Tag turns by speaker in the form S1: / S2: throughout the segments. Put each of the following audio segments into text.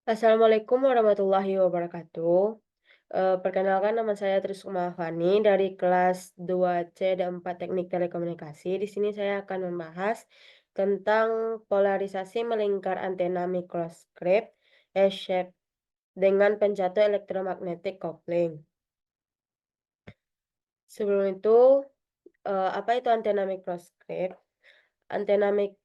S1: Assalamualaikum warahmatullahi wabarakatuh. Perkenalkan nama saya Trisukma Fani dari kelas 2C dan 4 Teknik Telekomunikasi. Di sini saya akan membahas tentang polarisasi melingkar antena mikrostrip S-shape dengan pencatu elektromagnetic coupling. Sebelum itu, apa itu antena mikrostrip? Antena mikrostrip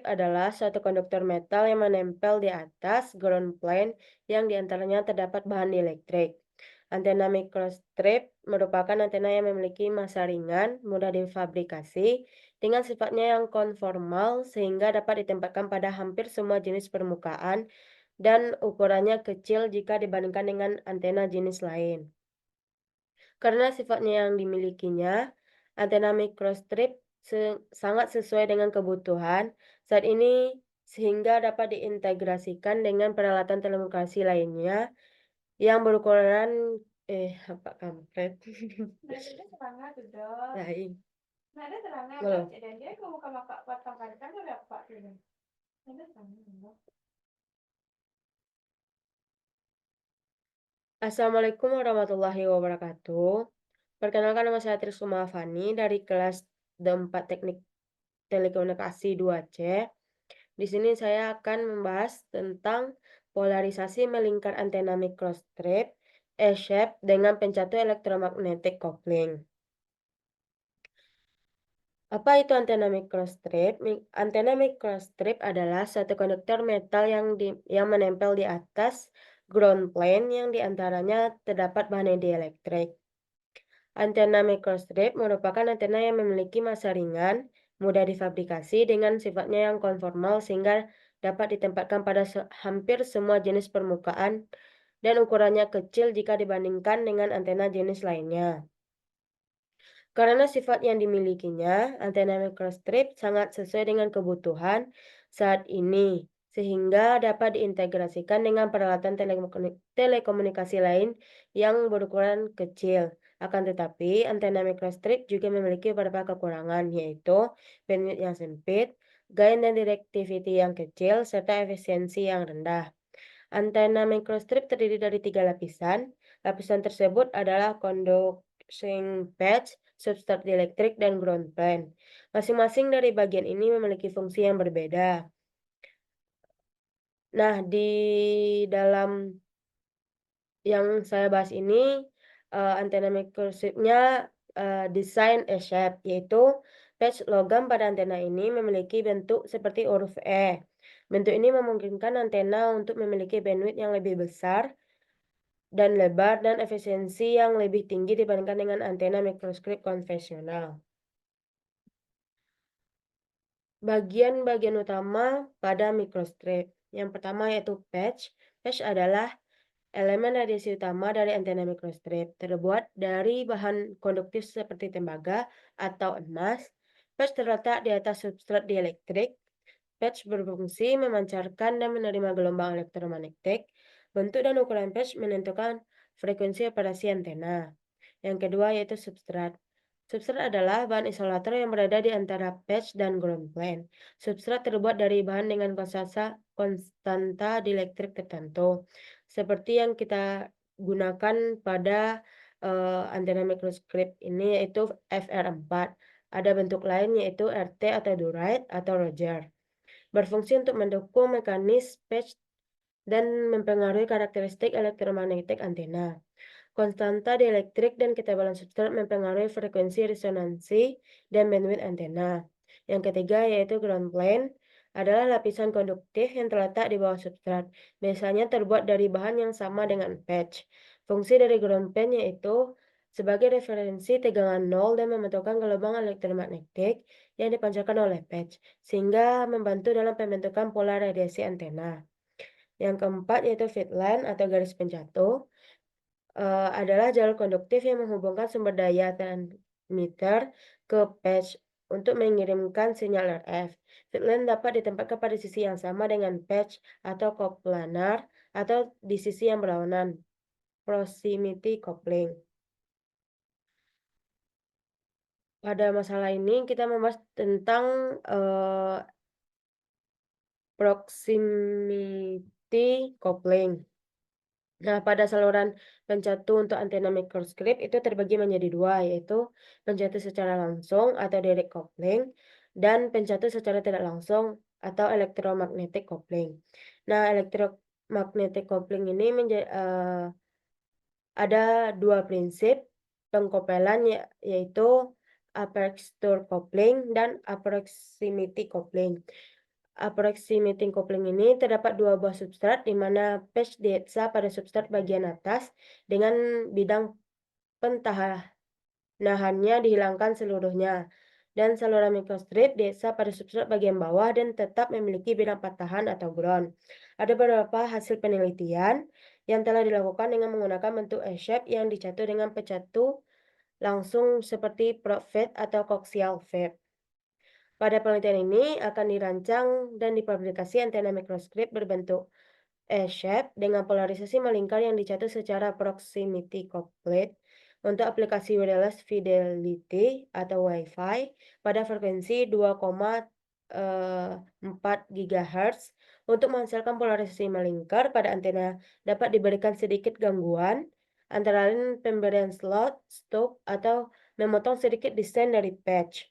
S1: adalah suatu konduktor metal yang menempel di atas ground plane yang diantaranya terdapat bahan dieelektrik. Antena mikrostrip merupakan antena yang memiliki massa ringan, mudah difabrikasi, dengan sifatnya yang konformal sehingga dapat ditempatkan pada hampir semua jenis permukaan dan ukurannya kecil jika dibandingkan dengan antena jenis lain. Karena sifatnya yang dimilikinya, antena mikrostrip sangat sesuai dengan kebutuhan saat ini sehingga dapat diintegrasikan dengan peralatan telekomunikasi lainnya yang berukuran apa kampret.
S2: Nada serangga gedor.
S1: Lain.
S2: Nada serangga
S1: Belum.
S2: baca dan dia kamu kakak potong kan kan udah pak gitu. Nada serangga.
S1: Assalamualaikum warahmatullahi wabarakatuh. Perkenalkan nama saya Trisuma Fani dari kelas D4 Teknik Telekomunikasi 2C. Di sini saya akan membahas tentang polarisasi melingkar antena mikrostrip S-shape dengan pencatu elektromagnetic coupling. Apa itu antena mikrostrip? Antena mikrostrip adalah suatu konduktor metal yang menempel di atas ground plane yang diantaranya terdapat bahan dieelektrik. Antena mikrostrip merupakan antena yang memiliki massa ringan, mudah difabrikasi dengan sifatnya yang konformal sehingga dapat ditempatkan pada hampir semua jenis permukaan dan ukurannya kecil jika dibandingkan dengan antena jenis lainnya. Karena sifat yang dimilikinya, antena mikrostrip sangat sesuai dengan kebutuhan saat ini, sehingga dapat diintegrasikan dengan peralatan telekomunikasi lain yang berukuran kecil. Akan tetapi, antena mikrostrip juga memiliki beberapa kekurangan, yaitu bandwidth yang sempit, gain dan directivity yang kecil, serta efisiensi yang rendah. Antena mikrostrip terdiri dari 3 lapisan. Lapisan tersebut adalah conducting patch, substrat dieelektrik, dan ground plane. Masing-masing dari bagian ini memiliki fungsi yang berbeda. Nah, di dalam yang saya bahas ini, antena mikrostripnya desain S-shape, yaitu patch logam pada antena ini memiliki bentuk seperti huruf E. Bentuk ini memungkinkan antena untuk memiliki bandwidth yang lebih besar dan lebar dan efisiensi yang lebih tinggi dibandingkan dengan antena mikrostrip konvensional. Bagian-bagian utama pada mikrostrip. Yang pertama yaitu patch. Patch adalah elemen radiasi utama dari antena mikrostrip. Terbuat dari bahan konduktif seperti tembaga atau emas. Patch terletak di atas substrat dieelektrik. Patch berfungsi memancarkan dan menerima gelombang elektromagnetik. Bentuk dan ukuran patch menentukan frekuensi operasi antena. Yang kedua yaitu substrat. Substrat adalah bahan isolator yang berada di antara patch dan ground plane. Substrat terbuat dari bahan dengan konstanta dieelektrik tertentu, seperti yang kita gunakan pada antena mikrostrip ini yaitu FR4. Ada bentuk lain yaitu RT atau Durite atau Roger. Berfungsi untuk mendukung mekanis patch dan mempengaruhi karakteristik elektromagnetik antena. Konstanta dieelektrik dan ketebalan substrat mempengaruhi frekuensi resonansi dan bandwidth antena. Yang ketiga yaitu ground plane adalah lapisan konduktif yang terletak di bawah substrat. Biasanya terbuat dari bahan yang sama dengan patch. Fungsi dari ground plane yaitu sebagai referensi tegangan nol dan memantulkan gelombang elektromagnetik yang dipancarkan oleh patch, sehingga membantu dalam pembentukan pola radiasi antena. Yang keempat yaitu feed line atau garis pencatu. Adalah jalur konduktif yang menghubungkan sumber daya transmitter ke patch untuk mengirimkan sinyal RF. Feed line dapat ditempatkan pada sisi yang sama dengan patch atau coplanar atau di sisi yang berlawanan, proximity coupling. Pada masalah ini kita membahas tentang, proximity coupling. Nah, pada saluran pencatu untuk antena mikrostrip itu terbagi menjadi dua, yaitu pencatu secara langsung atau direct coupling dan pencatu secara tidak langsung atau electromagnetic coupling. Nah, electromagnetic coupling ini ada dua prinsip pengkopelan, yaitu aperture coupling dan approximity coupling. Approximity coupling ini terdapat dua buah substrat di mana patch dietsa pada substrat bagian atas dengan bidang pentahanahannya dihilangkan seluruhnya, dan saluran mikrostrip dietsa pada substrat bagian bawah dan tetap memiliki bidang patahan atau ground. Ada beberapa hasil penelitian yang telah dilakukan dengan menggunakan bentuk S-shape yang dicatu dengan pencatu langsung seperti probe fade atau coaxial fade. Pada penelitian ini akan dirancang dan dipublikasi antena mikrostrip berbentuk S-shape dengan polarisasi melingkar yang dicatu secara proximity coupled untuk aplikasi wireless fidelity atau Wi-Fi pada frekuensi 2,4 GHz. Untuk menghasilkan polarisasi melingkar pada antena dapat diberikan sedikit gangguan, antara lain pemberian slot, stop, atau memotong sedikit desain dari patch.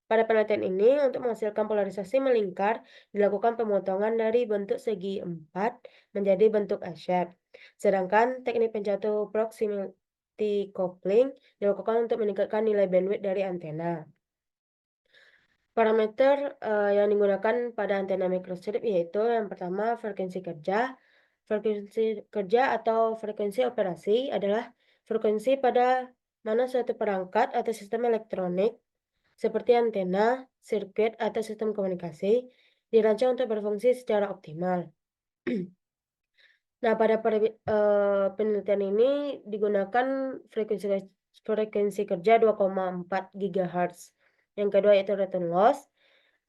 S1: Pada penelitian ini, untuk menghasilkan polarisasi melingkar, dilakukan pemotongan dari bentuk segi 4 menjadi bentuk S-shape. Sedangkan teknik pencatu proximity coupling dilakukan untuk meningkatkan nilai bandwidth dari antena. Parameter yang digunakan pada antena mikrostrip yaitu yang pertama frekuensi kerja. Frekuensi kerja atau frekuensi operasi adalah frekuensi pada mana suatu perangkat atau sistem elektronik seperti antena, sirkuit, atau sistem komunikasi dirancang untuk berfungsi secara optimal. Nah, pada penelitian ini digunakan frekuensi kerja 2,4 GHz. Yang kedua yaitu return loss,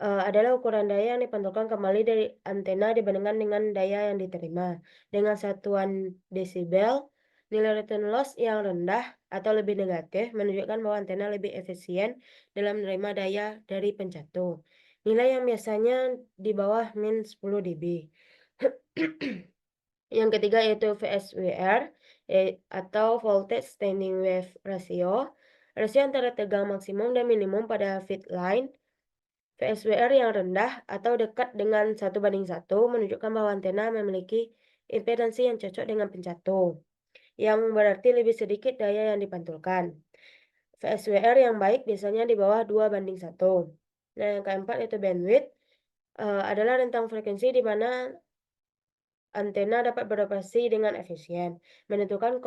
S1: adalah ukuran daya yang dipantulkan kembali dari antena dibandingkan dengan daya yang diterima. Dengan satuan desibel, nilai return loss yang rendah atau lebih negatif menunjukkan bahwa antena lebih efisien dalam menerima daya dari pencatu. Nilai yang biasanya di bawah min 10 dB. Yang ketiga yaitu VSWR atau Voltage Standing Wave Ratio. Rasio antara tegang maksimum dan minimum pada feed line. VSWR yang rendah atau dekat dengan 1:1 menunjukkan bahwa antena memiliki impedansi yang cocok dengan pencatu, yang berarti lebih sedikit daya yang dipantulkan. VSWR yang baik biasanya di bawah 2:1. Nah, yang keempat yaitu bandwidth, adalah rentang frekuensi di mana antena dapat beroperasi dengan efisien, menentukan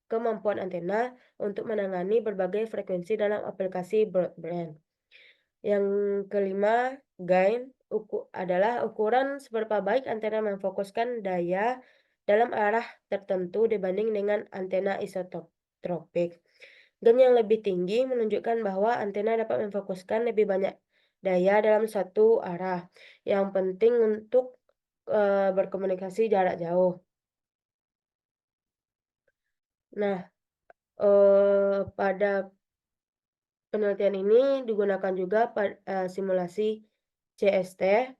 S1: kemampuan antena untuk menangani berbagai frekuensi dalam aplikasi broadband. Yang kelima, gain adalah ukuran seberapa baik antena memfokuskan daya dalam arah tertentu dibanding dengan antena isotropik. Gain yang lebih tinggi menunjukkan bahwa antena dapat memfokuskan lebih banyak daya dalam satu arah, yang penting untuk berkomunikasi jarak jauh. Nah, pada penelitian ini digunakan juga simulasi CST.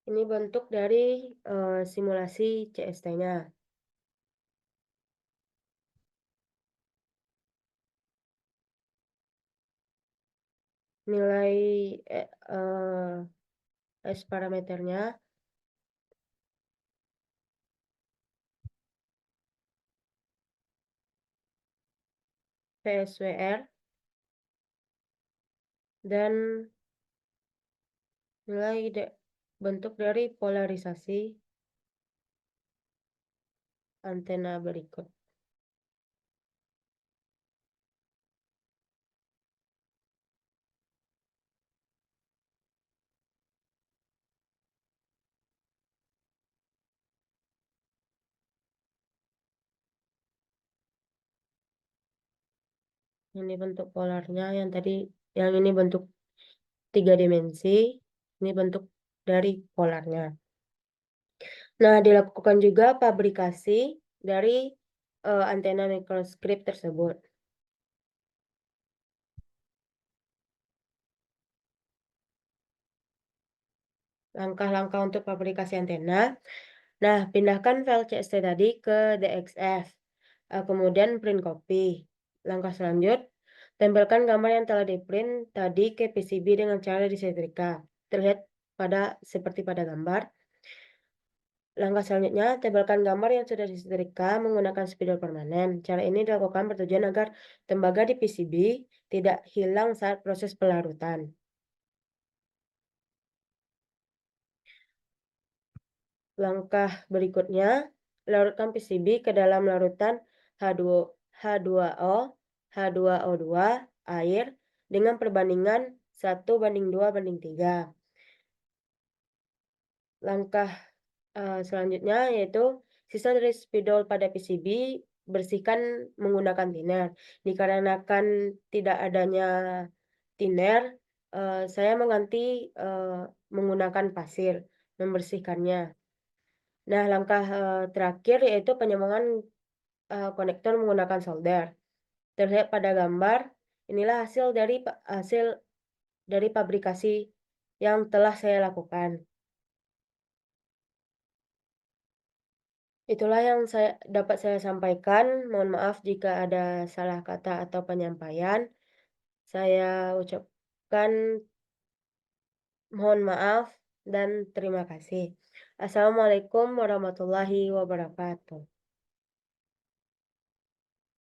S1: Ini bentuk dari simulasi CST-nya. Nilai S parameternya VSWR dan nilai bentuk dari polarisasi antena berikut. Ini bentuk polarnya, yang ini bentuk 3 dimensi, ini bentuk dari polarnya. Nah, dilakukan juga pabrikasi dari antena mikrostrip tersebut. Langkah-langkah untuk fabrikasi antena. Nah, pindahkan file CST tadi ke DXF, kemudian print copy. Langkah selanjut, tempelkan gambar yang telah di-print tadi ke PCB dengan cara disetrika. Terlihat seperti pada gambar. Langkah selanjutnya, tempelkan gambar yang sudah disetrika menggunakan spidol permanen. Cara ini dilakukan bertujuan agar tembaga di PCB tidak hilang saat proses pelarutan. Langkah berikutnya, larutkan PCB ke dalam larutan H2O, H2O2, air dengan perbandingan 1:2:3. Langkah selanjutnya yaitu sisa dari spidol pada PCB bersihkan menggunakan thinner. Dikarenakan tidak adanya thinner, saya menggunakan pasir membersihkannya. Nah, langkah, terakhir yaitu penyambungan, konektor menggunakan solder. Terlihat pada gambar, inilah hasil dari pabrikasi yang telah saya lakukan. Itulah yang dapat saya sampaikan. Mohon maaf jika ada salah kata atau penyampaian. Saya ucapkan mohon maaf dan terima kasih. Assalamualaikum warahmatullahi wabarakatuh.